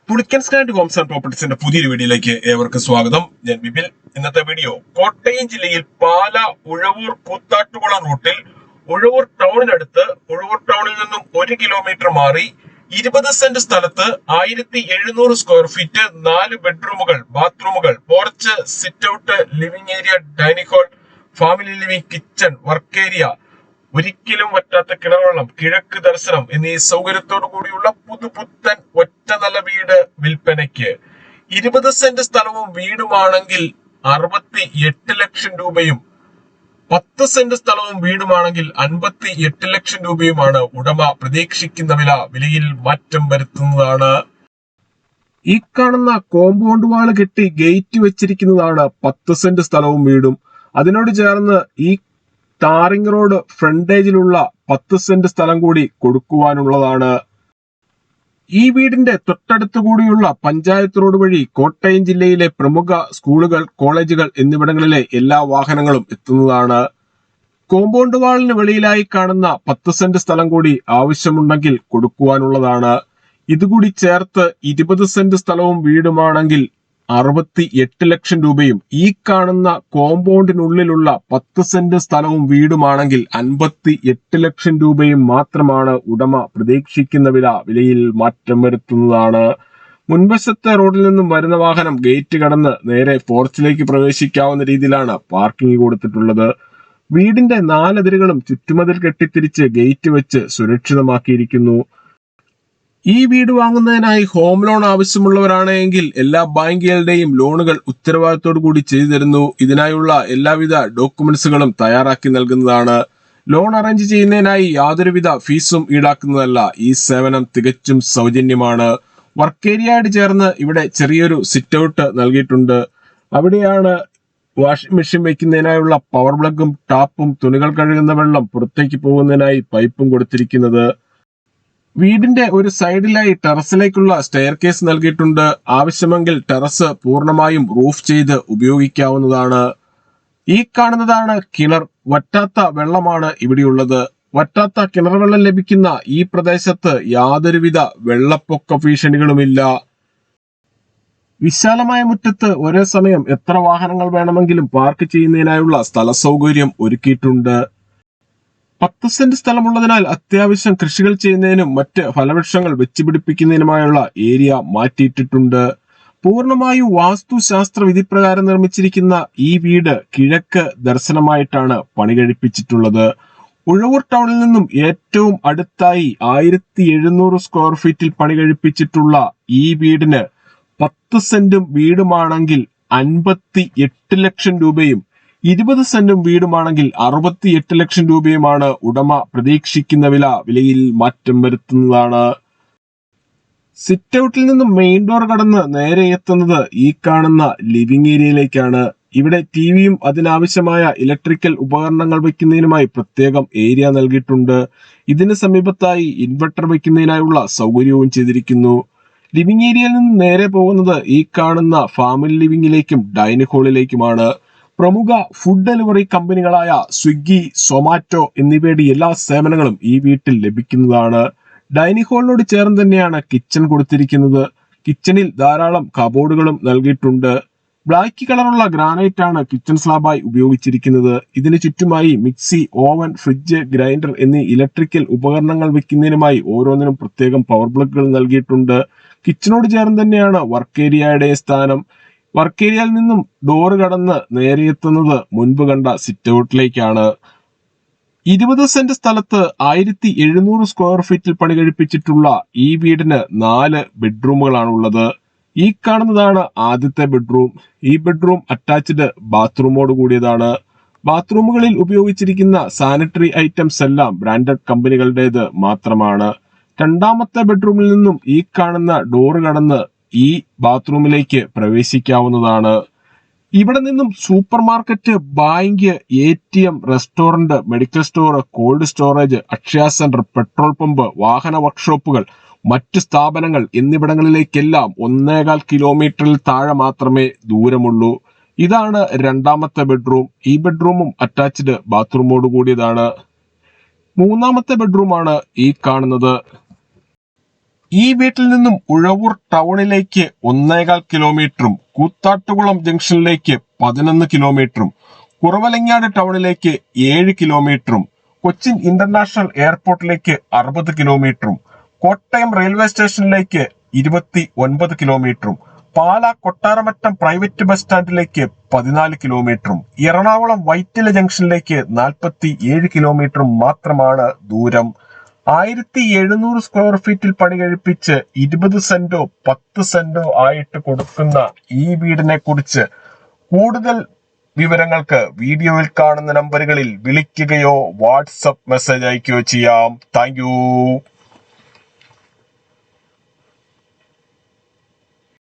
Pulickan stand Holmes and പ്രോപ്പർട്ടീസിന്റെ പുതിയൊരു വീഡിയോയിലേക്ക് ഏവർക്കും സ്വാഗതം. ഞാൻ ബിപിൽ. ഇന്നത്തെ വീഡിയോ കോട്ടയം ജില്ലയിൽ പാല ഉഴവൂർ കൂത്താട്ടുകുളം റൂട്ടിൽ ഉഴവൂർ ടൗണിനടുത്ത് ഉഴവൂർ ടൗണിൽ നിന്നും 1 കിലോമീറ്റർ മാറി 20 സെന്റ് സ്ഥലത്ത് 1700 സ്ക്വയർ ഫീറ്റ് 4 ബെഡ്റൂമുകൾ, ബാത്റൂമുകൾ, porch, sit out, living area, dining hall, family living, kitchen, work area, ഒരിക്കലും വറ്റാത്ത കിണർവെള്ളം, കിഴക്ക് ദർശനം എന്നീ സൗകര്യത്തോടു കൂടിയുള്ള പുതുപുത്തൻ ഒറ്റ നില വീട് വിൽപ്പനയ്ക്ക്. 20 സെന്റ് സ്ഥലവും വീടുമാണെങ്കിൽ 68 ലക്ഷം രൂപയും 10 സെന്റ് സ്ഥലവും വീടുമാണെങ്കിൽ 58 ലക്ഷം രൂപയുമാണ് ഉടമ പ്രതീക്ഷിക്കുന്ന വില. വിലയിൽ മാറ്റം വരുത്തുന്നതാണ്. ഈ കാണുന്ന കോമ്പൗണ്ട് വാള് കെട്ടി ഗേറ്റ് വെച്ചിരിക്കുന്നതാണ് 10 സെന്റ് സ്ഥലവും വീടും. അതിനോട് ചേർന്ന് ഈ ടാറിംഗ് റോഡ് ഫ്രണ്ടേജിലുള്ള 10 സെന്റ് സ്ഥലം കൂടി കൊടുക്കുവാനുള്ളതാണ്. ഈ വീടിന്റെ തൊട്ടടുത്തു കൂടിയുള്ള പഞ്ചായത്ത് റോഡ് വഴി കോട്ടയം ജില്ലയിലെ പ്രമുഖ സ്കൂളുകൾ, കോളേജുകൾ എന്നിവിടങ്ങളിലെ എല്ലാ വാഹനങ്ങളും എത്തുന്നതാണ്. കോമ്പൗണ്ട് വാളിന് വെളിയിലായി കാണുന്ന 10 സെന്റ് സ്ഥലം കൂടി ആവശ്യമുണ്ടെങ്കിൽ കൊടുക്കുവാനുള്ളതാണ്. ഇതുകൂടി ചേർത്ത് 20 സെന്റ് സ്ഥലവും വീടുമാണെങ്കിൽ 68 ലക്ഷം രൂപയും ഈ കാണുന്ന കോമ്പൗണ്ടിനുള്ളിലുള്ള 10 സെന്റ് സ്ഥലവും വീടുമാണെങ്കിൽ 58 ലക്ഷം രൂപയും മാത്രമാണ് ഉടമ പ്രതീക്ഷിക്കുന്ന വില. വിലയിൽ മാറ്റം വരുത്തുന്നതാണ്. മുൻവശത്തെ റോഡിൽ നിന്നും വരുന്ന വാഹനം ഗേറ്റ് കടന്ന് നേരെ പോർച്ചിലേക്ക് പ്രവേശിക്കാവുന്ന രീതിയിലാണ് പാർക്കിംഗ് കൊടുത്തിട്ടുള്ളത്. വീടിന്റെ 4 അതിരുകളും ചുറ്റുമതിൽ കെട്ടിത്തിരിച്ച് ഗേറ്റ് വെച്ച് സുരക്ഷിതമാക്കിയിരിക്കുന്നു. ഈ വീട് വാങ്ങുന്നതിനായി ഹോം ലോൺ ആവശ്യമുള്ളവരാണെങ്കിൽ എല്ലാ ബാങ്കുകളുടെയും ലോണുകൾ ഉത്തരവാദിത്തോടു കൂടി ചെയ്തു തരുന്നു. ഇതിനായുള്ള എല്ലാവിധ ഡോക്യുമെന്റ്സുകളും തയ്യാറാക്കി നൽകുന്നതാണ്. ലോൺ അറേഞ്ച് ചെയ്യുന്നതിനായി യാതൊരുവിധ ഫീസും ഈടാക്കുന്നതല്ല. ഈ സേവനം തികച്ചും സൗജന്യമാണ്. വർക്ക് ഏരിയയോട് ചേർന്ന് ഇവിടെ ചെറിയൊരു സിറ്റ് ഔട്ട് നൽകിയിട്ടുണ്ട്. അവിടെയാണ് വാഷിംഗ് മെഷീൻ വയ്ക്കുന്നതിനായുള്ള പവർ പ്ലഗും ടാപ്പും തുണികൾ കഴുകുന്ന വെള്ളം പുറത്തേക്ക് പോകുന്നതിനായി പൈപ്പും കൊടുത്തിരിക്കുന്നത്. വീടിന്റെ ഒരു സൈഡിലായി ടെറസിലേക്കുള്ള സ്റ്റെയർ കേസ് നൽകിയിട്ടുണ്ട്. ആവശ്യമെങ്കിൽ ടെറസ് പൂർണ്ണമായും റൂഫ് ചെയ്ത് ഉപയോഗിക്കാവുന്നതാണ്. ഈ കാണുന്നതാണ് കിണർ. വറ്റാത്ത വെള്ളമാണ് ഇവിടെയുള്ളത്. വറ്റാത്ത കിണർ വെള്ളം ലഭിക്കുന്ന ഈ പ്രദേശത്ത് യാതൊരുവിധ വെള്ളപ്പൊക്ക ഭീഷണികളുമില്ല. വിശാലമായ മുറ്റത്ത് ഒരേ സമയം എത്ര വാഹനങ്ങൾ വേണമെങ്കിലും പാർക്ക് ചെയ്യുന്നതിനായുള്ള സ്ഥല സൗകര്യം ഒരുക്കിയിട്ടുണ്ട്. 10 സെന്റ് സ്ഥലമുള്ളതിനാൽ അത്യാവശ്യം കൃഷികൾ ചെയ്യുന്നതിനും മറ്റ് ഫലവൃക്ഷങ്ങൾ വെച്ചുപിടിപ്പിക്കുന്നതിനുമായുള്ള ഏരിയ മാറ്റിയിട്ടിട്ടുണ്ട്. പൂർണ്ണമായും വാസ്തുശാസ്ത്ര വിധിപ്രകാരം നിർമ്മിച്ചിരിക്കുന്ന ഈ വീട് കിഴക്ക് ദർശനമായിട്ടാണ് പണി കഴിപ്പിച്ചിട്ടുള്ളത്. ഉഴവൂർ ടൗണിൽ നിന്നും ഏറ്റവും അടുത്തായി 1700 സ്ക്വയർ ഫീറ്റിൽ പണി കഴിപ്പിച്ചിട്ടുള്ള ഈ വീടിന് 10 സെന്റും വീടുമാണെങ്കിൽ 58 ലക്ഷം രൂപയും 20 സെന്റും വീടുമാണെങ്കിൽ 68 ലക്ഷം രൂപയുമാണ് ഉടമ പ്രതീക്ഷിക്കുന്ന വില. വിലയിൽ മാറ്റം വരുത്തുന്നതാണ്. സിറ്റ് ഔട്ടിൽ നിന്നും മെയിൻ ഡോർ കടന്ന് നേരെ എത്തുന്നത് ഈ കാണുന്ന ലിവിംഗ് ഏരിയയിലേക്കാണ്. ഇവിടെ ടിവിയും അതിനാവശ്യമായ ഇലക്ട്രിക്കൽ ഉപകരണങ്ങൾ വയ്ക്കുന്നതിനുമായി പ്രത്യേകം ഏരിയ നൽകിയിട്ടുണ്ട്. ഇതിന് സമീപത്തായി ഇൻവെർട്ടർ വയ്ക്കുന്നതിനായുള്ള സൗകര്യവും ചെയ്തിരിക്കുന്നു. ലിവിംഗ് ഏരിയയിൽ നിന്ന് നേരെ പോകുന്നത് ഈ കാണുന്ന ഫാമിലി ലിവിംഗിലേക്കും ഡൈനിങ് ഹാളിലേക്കുമാണ്. പ്രമുഖ ഫുഡ് ഡെലിവറി കമ്പനികളായ സ്വിഗ്ഗി, സൊമാറ്റോ എന്നിവയുടെ എല്ലാ സേവനങ്ങളും ഈ വീട്ടിൽ ലഭിക്കുന്നതാണ്. ഡൈനിങ് ഹാളിനോട് ചേർന്ന് തന്നെയാണ് കിച്ചൺ കൊടുത്തിരിക്കുന്നത്. കിച്ചണിൽ ധാരാളം കബോർഡുകളും നൽകിയിട്ടുണ്ട്. ബ്ലാക്ക് കളറുള്ള ഗ്രാനൈറ്റ് ആണ് കിച്ചൺ സ്ലാബായി ഉപയോഗിച്ചിരിക്കുന്നത്. ഇതിന് ചുറ്റുമായി മിക്സി, ഓവൻ, ഫ്രിഡ്ജ്, ഗ്രൈൻഡർ എന്നീ ഇലക്ട്രിക്കൽ ഉപകരണങ്ങൾ വെക്കുന്നതിനുമായി ഓരോന്നിനും പ്രത്യേകം പവർ പ്ലഗുകൾ നൽകിയിട്ടുണ്ട്. കിച്ചണോട് ചേർന്ന് തന്നെയാണ് വർക്ക് ഏരിയയുടെ സ്ഥാനം. വർക്ക് ഏരിയയിൽ നിന്നും ഡോറ് കടന്ന് നേരെ എത്തുന്നത് മുൻപ് കണ്ട സിറ്റ് ഔട്ടിലേക്കാണ്. 20 സെന്റ് സ്ഥലത്ത് 1700 സ്ക്വയർ ഫീറ്റിൽ പണി കഴിപ്പിച്ചിട്ടുള്ള ഈ വീടിന് 4 ബെഡ്റൂമുകളാണുള്ളത്. ഈ കാണുന്നതാണ് ആദ്യത്തെ ബെഡ്റൂം. ഈ ബെഡ്റൂം അറ്റാച്ച്ഡ് ബാത്റൂമോട് കൂടിയതാണ്. ബാത്റൂമുകളിൽ ഉപയോഗിച്ചിരിക്കുന്ന സാനിറ്ററി ഐറ്റംസ് എല്ലാം ബ്രാൻഡഡ് കമ്പനികളുടേത് മാത്രമാണ്. രണ്ടാമത്തെ ബെഡ്റൂമിൽ നിന്നും ഈ കാണുന്ന ഡോറ് കടന്ന് ഈ ബാത്റൂമിലേക്ക് പ്രവേശിക്കാവുന്നതാണ്. ഇവിടെ നിന്നും super market, bank, ATM, restaurant, medical store, cold storage, Akshaya centre, petrol pump, വാഹന വർക്ക്ഷോപ്പുകൾ, മറ്റ് സ്ഥാപനങ്ങൾ എന്നിവിടങ്ങളിലേക്കെല്ലാം 1.25 കിലോമീറ്ററിൽ താഴെ മാത്രമേ ദൂരമുള്ളൂ. ഇതാണ് രണ്ടാമത്തെ ബെഡ്റൂം. ഈ ബെഡ്റൂമും അറ്റാച്ച്ഡ് ബാത്റൂമോട് കൂടിയതാണ്. മൂന്നാമത്തെ ബെഡ്റൂമാണ് ഈ കാണുന്നത്. ഈ വീട്ടിൽ നിന്നും ഉഴവൂർ ടൗണിലേക്ക് 1.25 കിലോമീറ്ററും കൂത്താട്ടുകുളം ജംഗ്ഷനിലേക്ക് 11 കിലോമീറ്ററും കുറവലങ്ങാട് ടൗണിലേക്ക് 7 കിലോമീറ്ററും കൊച്ചിൻ ഇന്റർനാഷണൽ എയർപോർട്ടിലേക്ക് 60 കിലോമീറ്ററും കോട്ടയം റെയിൽവേ സ്റ്റേഷനിലേക്ക് 29 കിലോമീറ്ററും പാലാ കൊട്ടാരമറ്റം പ്രൈവറ്റ് ബസ് സ്റ്റാൻഡിലേക്ക് 14 കിലോമീറ്ററും എറണാകുളം വൈറ്റില ജംഗ്ഷനിലേക്ക് 47 കിലോമീറ്ററും മാത്രമാണ് ദൂരം. 1700 സ്ക്വയർ ഫീറ്റിൽ പണി കഴിപ്പിച്ച് 20 സെന്റോ 10 സെന്റോ ആയിട്ട് കൊടുക്കുന്ന ഈ വീടിനെ കുറിച്ച് കൂടുതൽ വിവരങ്ങൾക്ക് വീഡിയോയിൽ കാണുന്ന നമ്പറുകളിൽ വിളിക്കുകയോ വാട്സപ്പ് മെസ്സേജ് അയക്കുകയോ ചെയ്യാം. താങ്ക്